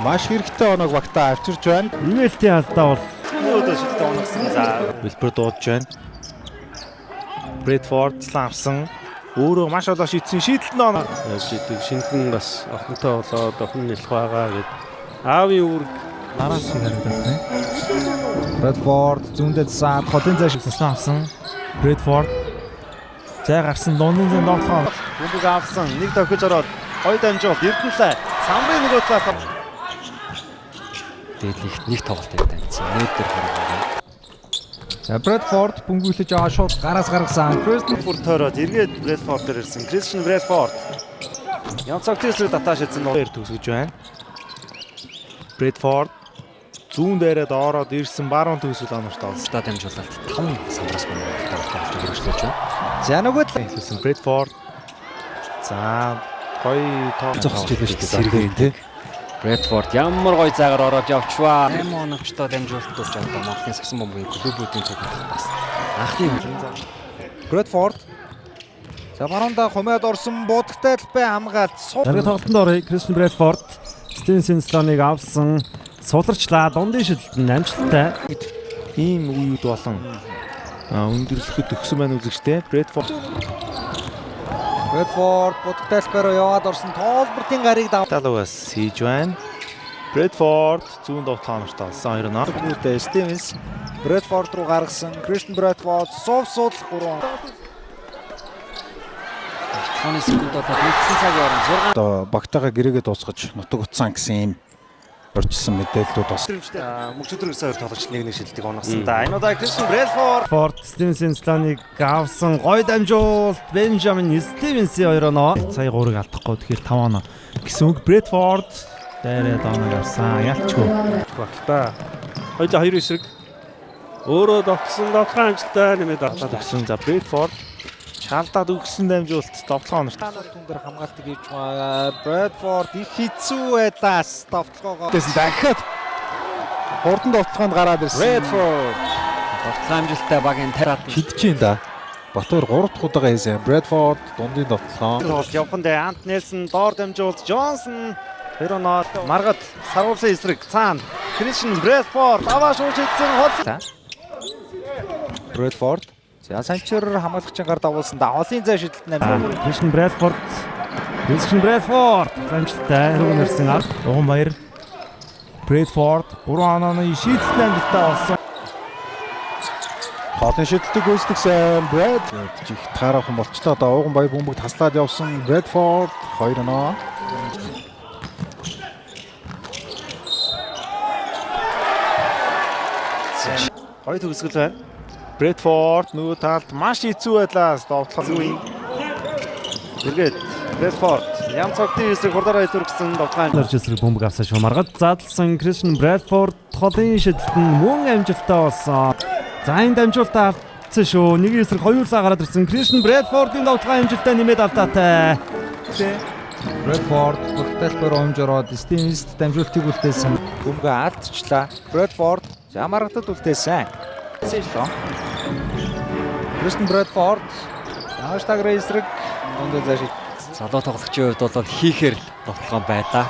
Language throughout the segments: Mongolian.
Маш хэрэгтэй оног багтаа авчирч байна. Нэмэлтийн алдаа бол өөдөө шилдэг оногсон. За Вилбер дуудаж байна. Брэдфорд авсан. Өөрөө маш олон шийдсэн шийдэлт оноо. Шинхэн бас охинтой болоод охин нэлэх байгаа гэд аавын үүрэг араас шиг харагдаад байна. Брэдфорд зүүндээ засаад хотын зайш Туслан авсан. Брэдфорд зай гарсан дундын зэн донхоо. бүгд авсан. Нэг тохиж ороод гой дамжуулт Эрдэнэлээ самбарын нөгөө талаас Дээлэгт нэг тоглолт тавьсан. Нүүдээр харагдав. За Брэдфорд бөмбөглөж аваа шууд гараас гаргасан. Кристен бүр тойроод эргээд Брэдфордээр ирсэн. Кристиан Брэдфорд. Янцагт эсрэг татааш ирсэн Хоёр төгсөж байна. Брэдфорд зүүн дээрээ доороод ирсэн баруун төгсөл оногт олсон. Стад дамжуулалт 5 самбараас мөн тоглолт хэрэгжлэж байна. за нөгөө Хэлсэн Брэдфорд. За гоё тоо зогсож ирсэн шүү дээ. Сэргээр тий. Брэдфорд ямар гоё заагаар ороод явчваа. 8 оновчтой дамжуулалт болж байгаа. Монголын сагсан бомбын клубүүдийн цогцолт бас анхны Брэдфорд. За баруунда хумаад орсон будагтай талбай хамгаалт. Дараагийн тоглолтод оръё. Кристиан Брэдфорд Стивенсон Слоныг авсан. Суларчлаа дундын шидэлтэн амжилттай. Ийм үеуд болон өндөрлөхөд өгсөн байна үзэгчтэй. Брэдфорд Брэдфорд будагтай талбай руу яваад орсон. Тоолбортын гарыг талаас хийж байна. Брэдфорд зүүн довтлоо оногт олсон 2-0. давтагнуудаа Стивенс Брэдфорд руу гаргасан. Кристен Брэдфорд суув 3. тооны секундаар нэгдсэн цагийн орон 6 Одоо багтаага гэрээгээ дуусгаж нутаг утсан гэсэн ийм орчсон мэдээллүүд бас. мөчөдөр гэсэн хоёр тоглогч нэг шилдэг оногсон. Да энэ удаа Кристиан Брэдфорд Форд Стивенсон Слоныг авсан. Гой дамжуулт Бенжамин Стивенсийн 2-0. Сая 3-ыг алдахгүй тэгэхээр 5-0 гэсэн үг. Брэдфорд дээрээ дооныг авсан. Ялчгүй. багтаа. Хоёул хоёр эсрэг өөрөө тогтсон довтлогын амжилттай нэмээд авсан. Тэгсэн за Брэдфорд шалдаад өгсөн дамжуулт довтлоо оногт. Түн дээр хамгаалтыг хийж байгаа. Брэдфорд их хэцүү байлаас товтлогоо. Тэсэн дахиад хурдан довтлоонд гараад ирсэн. Брэдфорд тоглолт амжилттай багийн тараад Шидэж да. Батөр 3 дахь удаага хийсэн. Брэдфорд дундын довтлоо. тоглолт явхандаа Ант Нельсон доор дамжуулт Джонсон 2-0 маргад саруулсан эсрэг цаана Кристиан Брэдфорд аваа шууж идсэн хол. Брэдфорд. За Санчер хамгаалагчийн гар дагуулсан. Олон зай шидэлтэн амжилт. Кристиан Брэдфорд амжилттай хөргөнөрсөн ар. Уган баяр. Брэдфорд 3 онооны шийдэлтэн амжилттай болсон. Хоолын шидэлтийг гүйцэтгэх сайн Брэд чих таараахан болчлоо. Одоо ууган баяр бөмбөг таслаад явсан Брэдфорд 2-0. Гоё төгсгөл байна. Брэдфорд нөгөө талд маш хэцүү байлаас довтлоо. Эргээд Брэдфорд янцагтын эсрэг хурдаараа илүүрсэн довтлогын Лорж эсрэг бөмбөг авсан шүү. Маргад задлсан Кристиан Брэдфорд холын шидэлтэн мөн амжилттай болсон. За энэ дамжуултаа авсан шүү. Нэг эсрэг хоёр саа гараад ирсэн. Кристиан Брэдфордын довтлогын амжилттай нэмээд алдаатай. Брэдфорд будагтай талбай руу хэмж ороод Стивенс дамжуултыг үлдээсэн. Бөмбөгөө алдчихлаа. Брэдфорд за маргадад үлдээсэн. Кристен Брэдфорд хаштаг эсрэг дундаа зайшид залуу тоглогчийн хувьд бол хийхээр л тоглоом байлаа.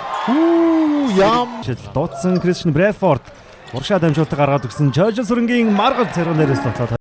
Ям Шидэл дуудсан Кристиан Брэдфорд уршаа дамжуултыг гаргаад өгсөн. Жорж Сүрэнгийн маргад цэргэн дээрээс тоглоод